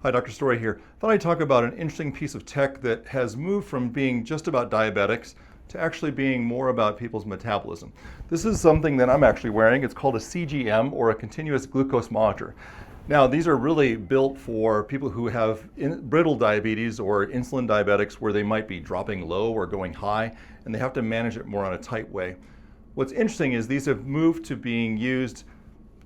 Hi, Dr. Story here. Thought I'd talk about an interesting piece of tech that has moved from being just about diabetics to actually being more about people's metabolism. This is something that I'm actually wearing. It's called a CGM, or a continuous glucose monitor. Now, these are really built for people who have brittle diabetes or insulin diabetics, where they might be dropping low or going high, and they have to manage it more on a tight way. What's interesting is these have moved to being used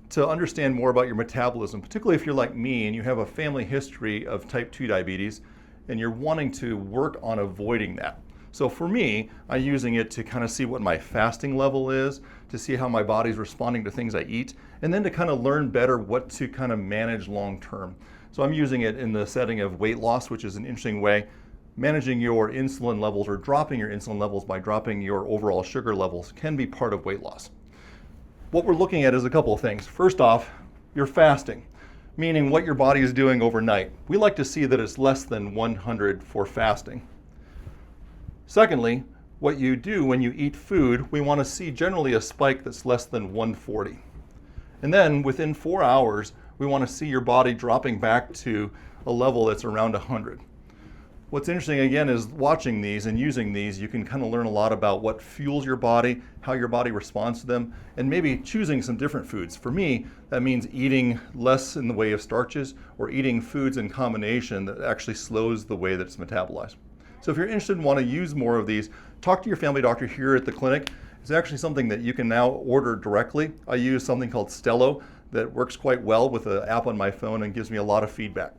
to understand more about your metabolism, particularly if you're like me and you have a family history of type 2 diabetes and you're wanting to work on avoiding that. So for me, I'm using it to kind of see what my fasting level is, to see how my body's responding to things I eat, and then to kind of learn better what to kind of manage long term. So I'm using it in the setting of weight loss, which is an interesting way. Managing your insulin levels or dropping your insulin levels by dropping your overall sugar levels can be part of weight loss. What we're looking at is a couple of things. First off, you're fasting, meaning what your body is doing overnight. We like to see that it's less than 100 for fasting. Secondly, what you do when you eat food, we want to see generally a spike that's less than 140. And then within 4 hours, we want to see your body dropping back to a level that's around 100. What's interesting again is watching these and using these, you can kind of learn a lot about what fuels your body, how your body responds to them, and maybe choosing some different foods. For me, that means eating less in the way of starches or eating foods in combination that actually slows the way that it's metabolized. So if you're interested and want to use more of these, talk to your family doctor here at the clinic. It's actually something that you can now order directly. I use something called Stello that works quite well with an app on my phone and gives me a lot of feedback.